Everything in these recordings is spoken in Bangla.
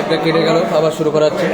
একটা কেটে গেল, আবার শুরু করা হচ্ছে।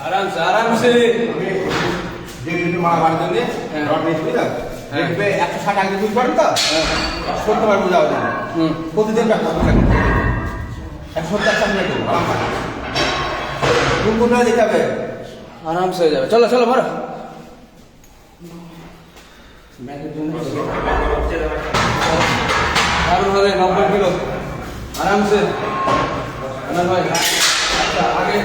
आराम से आराम से हो जाए। चलो चलो मारो হবে 90 কিলো আরাম से ভাই। আচ্ছা আগে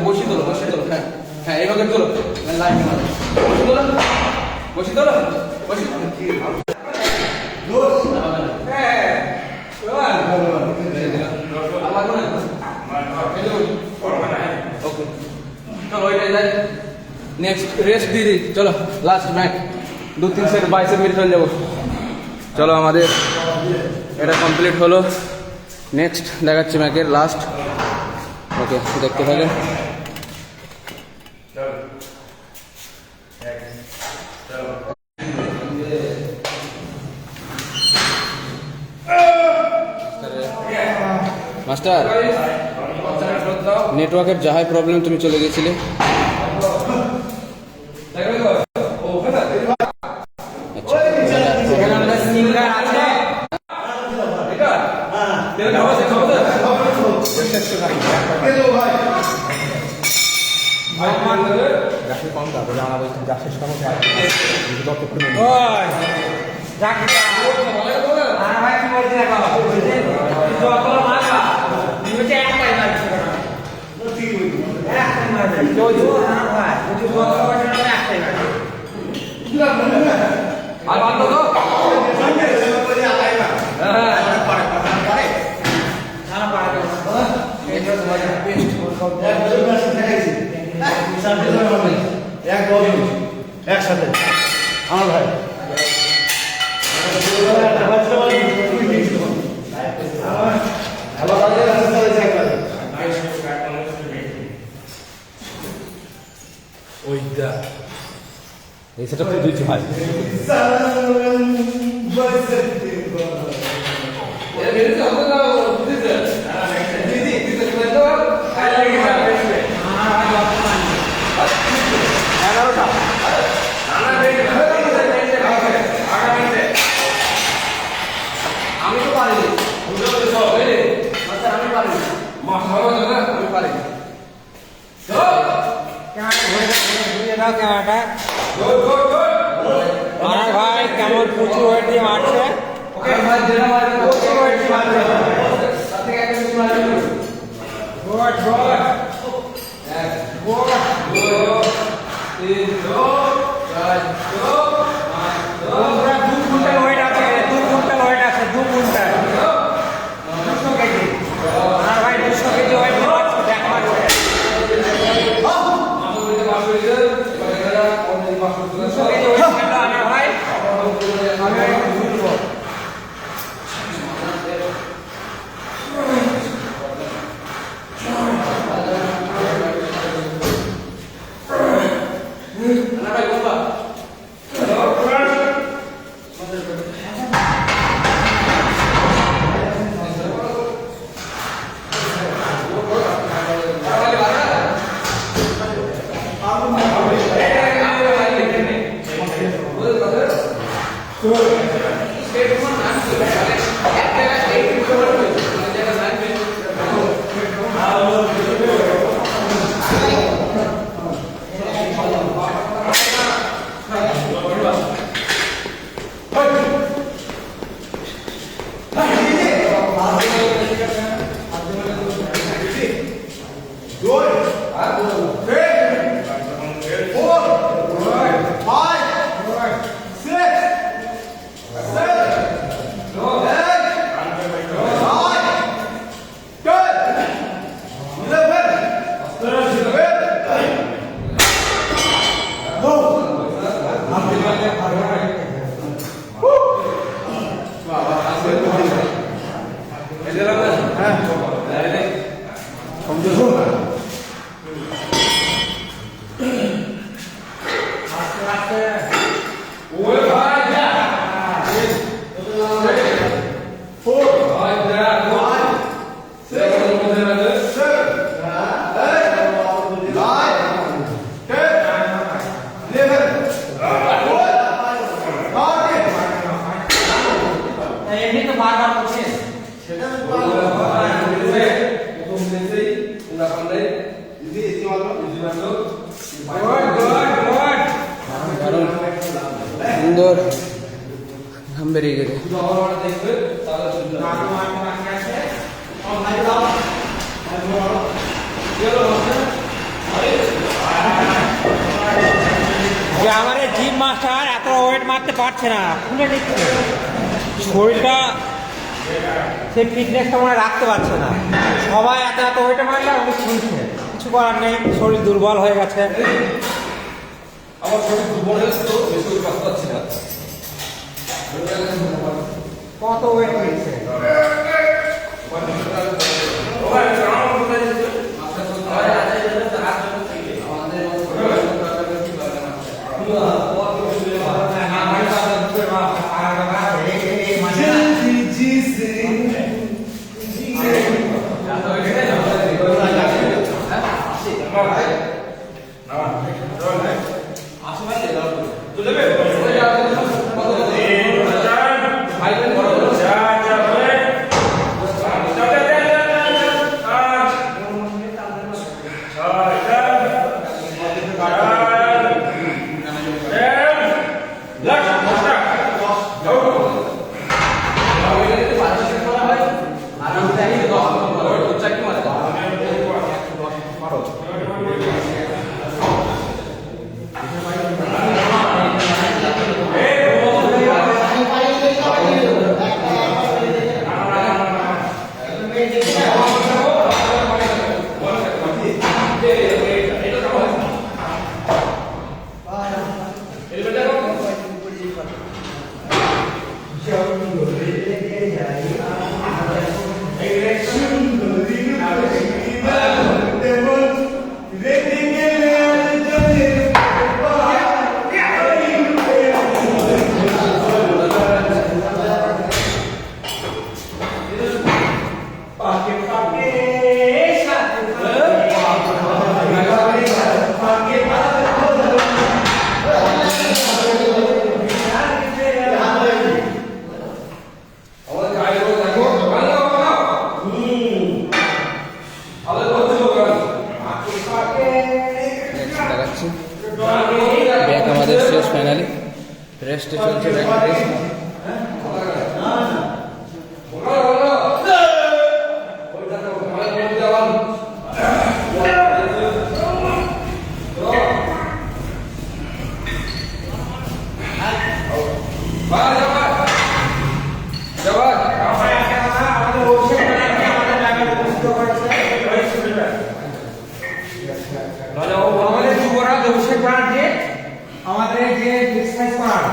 বসি তোলো হ্যাঁ হ্যাঁ এইভাবে তোলো লাইন বসি তোলো चलो नेक्स्ट रेस्ट दीदी। चलो लास्ट मैच 2-3 सेट 22 मिनट चल जाबो। चलो हमारे এটা কমপ্লিট হলো। নেক্সট দেখাচ্ছি ম্যাচের লাস্ট। ওকে দেখতে থাকেন। মাস্টার নেটওয়ার্কের যাহাই প্রবলেম তুমি চলে গেছিলে। একসাথে আমার ভাই ওইটা এই সেটা তো দুইটি ভাই ভাই কেমন প্রচুর ওয়েট দিয়ে মারছে। ওকে ভাই যেটা মারবে প্রচুর ওয়েট দিয়ে মারছে। তার থেকে একটা বেশি মারবে গুড গুড এক গুড তিন চার পুরো 2 কুইন্টাল ওয়েট আছে, 2 কুইন্টাল ওয়েট আছে, 2 কুইন্টাল 200 কেজি। আর ভাই 200 কেজি ওয়েট দিয়ে মারছে, দেখ মারছে 200 কেজি ওয়েট খেলা আনে ভাই। আমি ঘুরবো এমনি তো বারবার করছে সেটা সুন্দর ঘাম বেরিয়ে গেছে যে আমার জিম মাস্টার এত ওয়েট মারতে পারছে না, খুলে নিচ্ছে শরীরটা, সে ফিটনেসটা মনে রাখতে পারছে না। সবাই এত এত ওয়েটে মারলে আমি শুনছে, কিছু করার নেই, শরীর দুর্বল হয়ে গেছে। আমার শরীর দুর্বল হয়েছে তো বেশি করে করতে পারছি না। কত ওয়েট নিচ্ছে নিচে একটা রেস্ট। আমাদের যুবরাজ অভিষেক করার যে আমাদের যে এক্সারসাইজ করার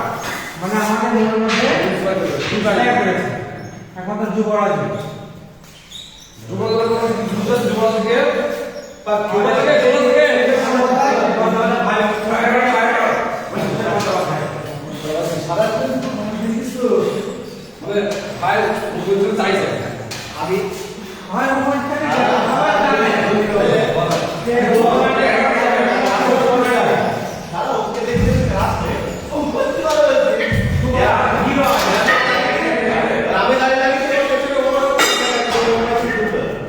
মানে আমাদের মনের মধ্যে জায়গা করেছে একমাত্র যুবরাজ যুবরাজকে আমি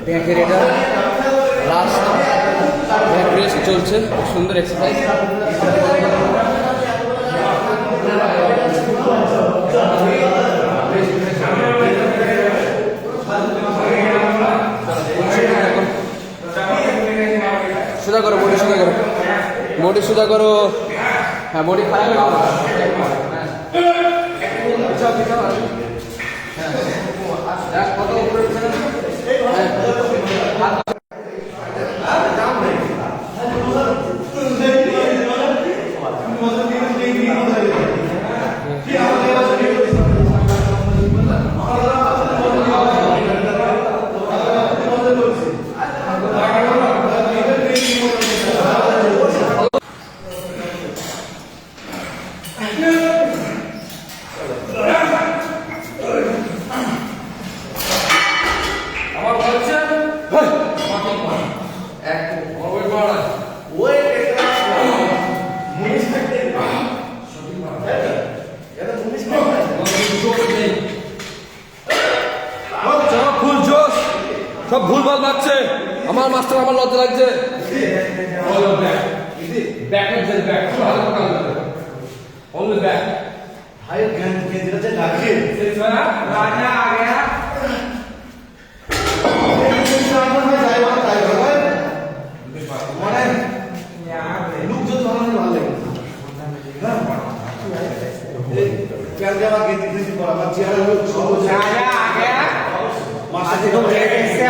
ব্যাকের এটা লাস্ট ব্যাক রেস্ট চলছে, খুব সুন্দর এক্সারসাইজ। সোজা করো, বডি সোজা করো, বডি সোজা করো। হ্যাঁ, বডি খারাপ করো। হ্যাঁ, কত উপরে সব ভুলভাল মারছে। আমার মাস্টার, আমার লজ্জা লাগছে।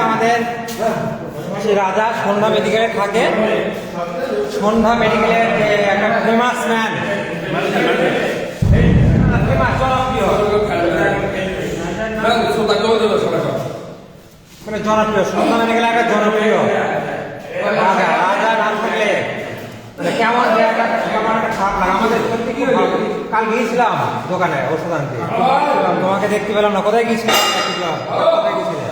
আমাদের রাজা সন্ধ্যা মেডিকেলে থাকে। সন্ধ্যা মেডিকেলের যে একটা ফেমাস ম্যান, মানে জনপ্রিয়, সন্ধ্যা মেডিকেলে একটা জনপ্রিয় রাজা। রাজা নাম থাকলে কেমন একটা কেমন একটা খারাপ লাগে আমাদের। সত্যি কি কাল গিয়েছিলাম দোকানে ওষুধ আনতে, তোমাকে দেখতে পেলাম না। কোথায় গিয়েছিলাম? কোথায় গিয়েছিলাম?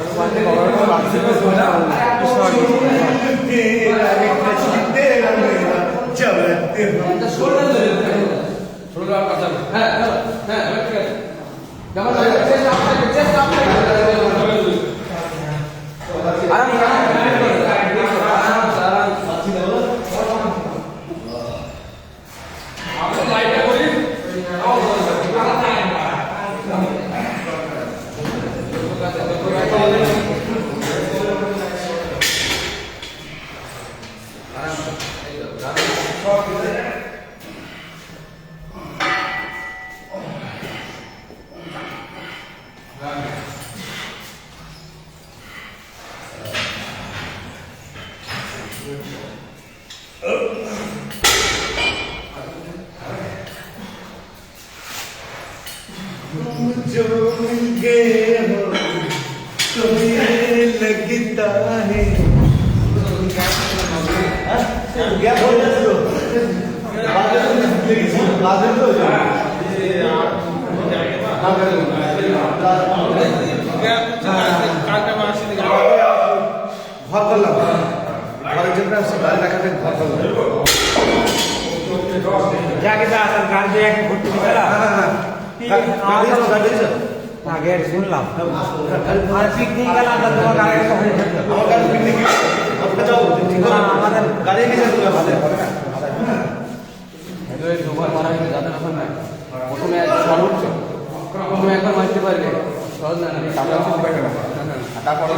जो मिल गए हो तुम्हें लगता है क्या बोल रहे हो बादल तो घर করলাম ঘরের জন্য গাড়ি রাখাতে ঘর করলাম যাকে আসল গাড়ি দিয়ে এক ঘুরতে গেলা আগে শুনলাম আর পিকনিক গেলাম তোমার গাড়ি আমার পিকনিক আমাদের গাড়ি গেছে দুবার মারা গেছে, যাদের এখন নাই। প্রথমে সর্বোচ্চ প্রথমে একবার মারতে পারবে সহজ না তারপরে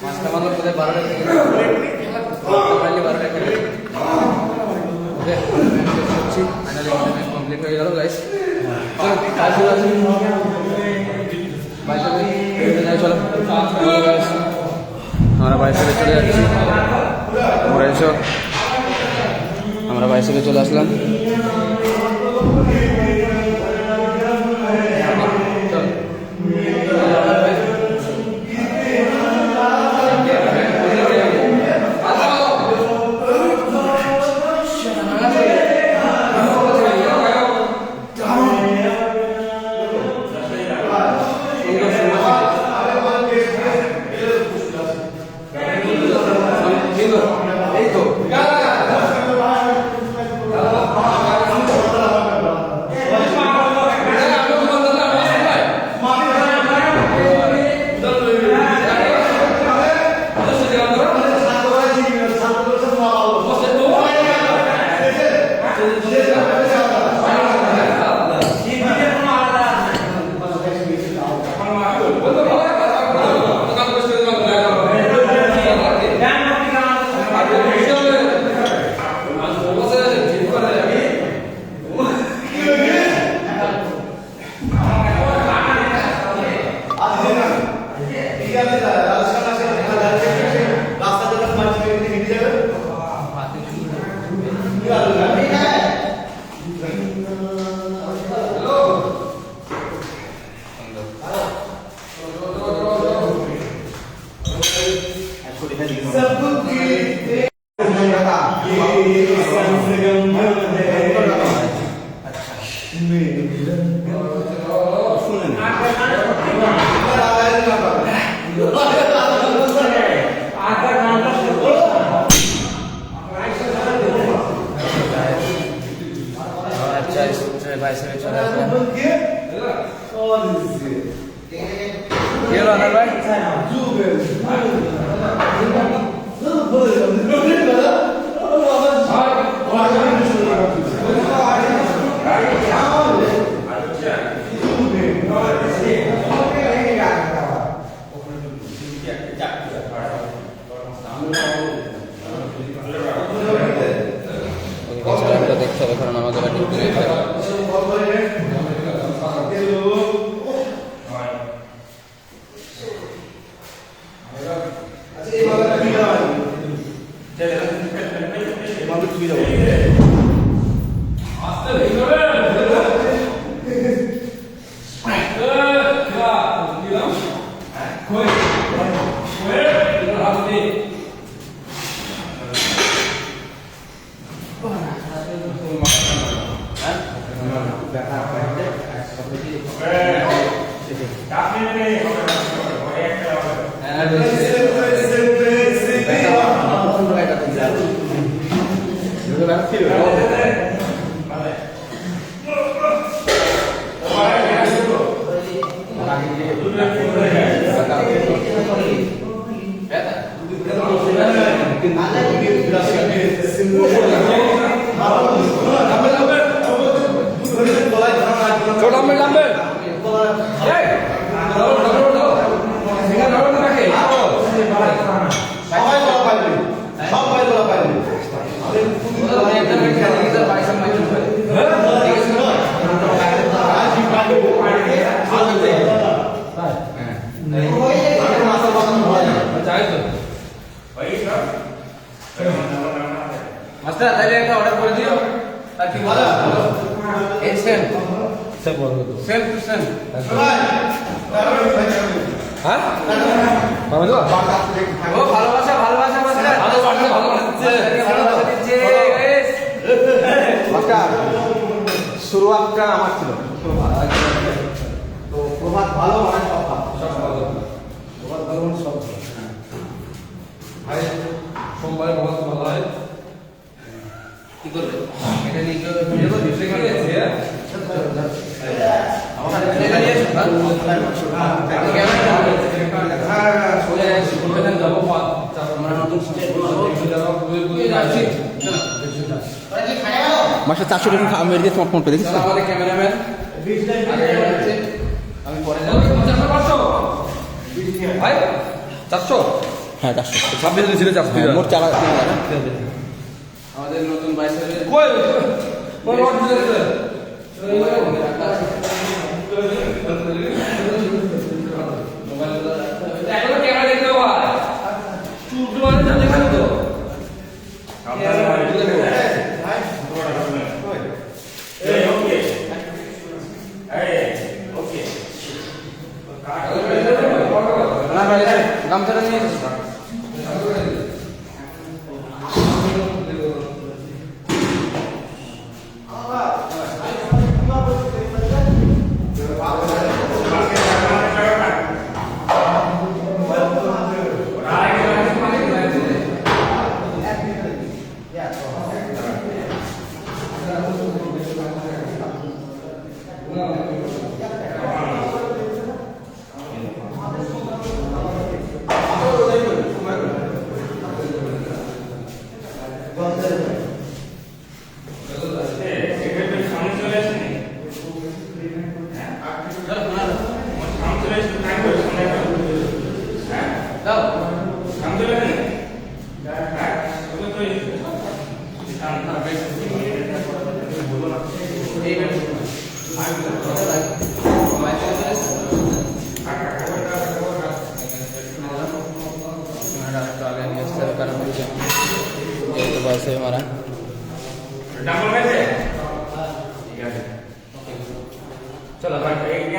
পাঁচটা মানুষ বোধ হয় 12টা থেকে পারলে 12টা খেলে ওকে করছি ফাইনালি আমাদের কমপ্লিট হয়ে গেল গাইস চলো কাজ আছে বাইসাইকেল চলো গাইস আমরা বাইসাইকেলে চলে যাচ্ছি তোমরা এসো আমরা বাইসাইকেলে চলে আসলাম বাইসাইকেলে চলে আসলাম কি হলো আনার ভাই দেখতে হবে কারণ আমাদের মাস্টার তাহলে একটা অর্ডার করে দিও আর কি বলো এই সেম সেম বলো তো সেম টু সেম হ্যাঁ ভালো তো ও ভালোবাসা ভালোবাসা মাস্টার ভালোবাসা ভালোবাসা দিচ্ছে মাস্টার শুরুয়াতটা আমার ছিল তো প্রভাত ভালো মানে সব ভালো প্রভাত ভালো মানে সব ভাই সোমবারে প্রভাত ভালো হয় কি করবে এটা নিয়ে কেউ ভিডিও করবে সেখানে আছে আমার এটা নিয়ে যাবো আমরা নতুন সিস্টেম যাচ্ছি মাসে 400 টাকা মেরে দিয়ে তোমার ফোনটা দেখিস চলো আমাদের ক্যামেরাম্যান আমি পরে যাবো। ভাই 400 হ্যাঁ 400 26 ছিল 400 হ্যাঁ, মোট 4,000 আমাদের নতুন বাইসাইকেল কই কই রড দিতেছে এখন ক্যামেরা দেখতে হবে চুল মানে দেখানো তো না ভাই গামছাটা নিয়ে बस है हमारा चलो भाई एक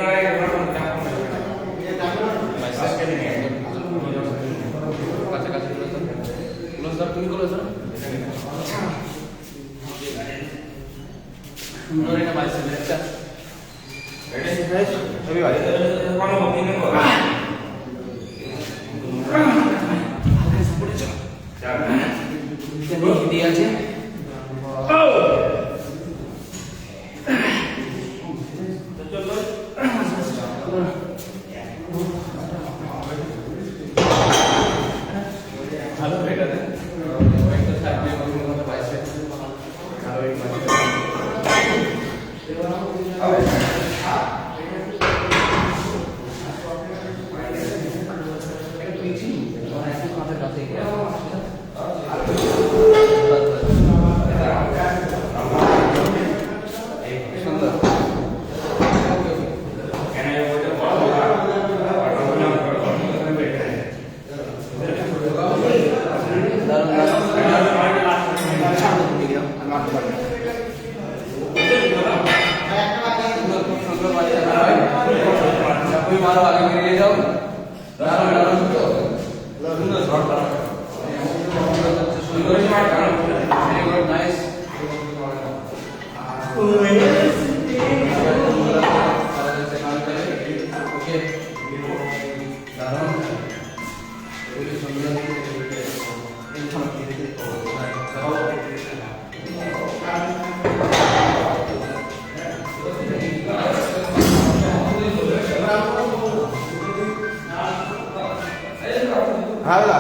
কাছাকাছি ক্লোজ তুমি ক্লোজ সুন্দর একটা বাইসাইকেল একটা হিন্দি আছে ভালো হয়ে গেছে मारो आगे में ले जाओ दारू दारू तो सुंदर शॉट सुंदर shot very good nice okay दारू ये सुंदर हाँ बोला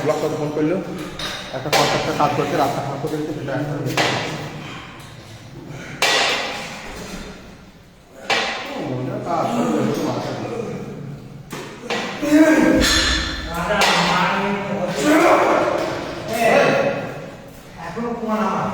ব্লকটা ফোন করলো একটা কন্ট্রাক্টর কাজ করছে রাস্তা খারাপ করে দিচ্ছে সেটা এখনো কুমার আমার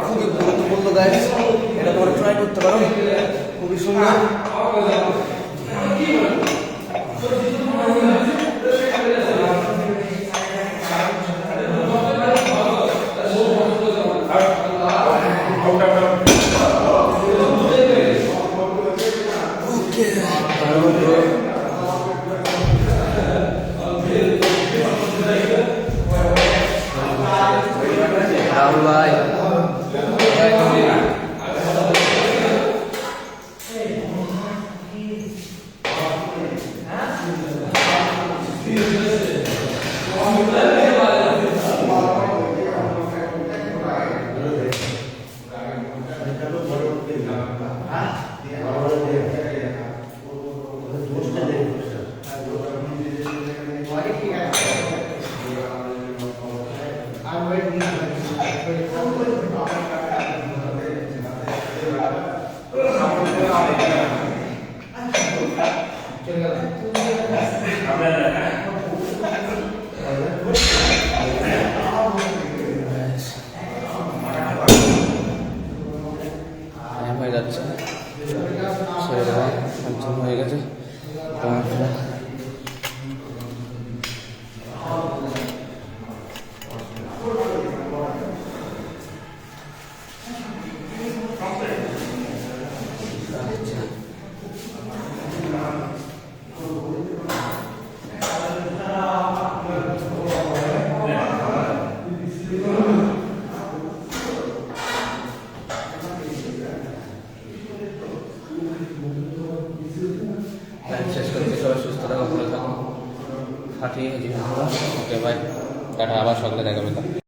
খুবই গুরুত্বপূর্ণ গাইস, এটা তোমরা ট্রাই করতে পারো, খুবই সুন্দর। রাহুল ভাই হয়ে যাচ্ছে, ছেড়ে দেওয়া পঞ্চম হয়ে গেছে। শেষ করতে সবাই সুস্থ থাকো, ভালো থাকো, ফাটিয়ে জীবন। ওকে বাই, টাটা, আবার সকালে দেখা হবে।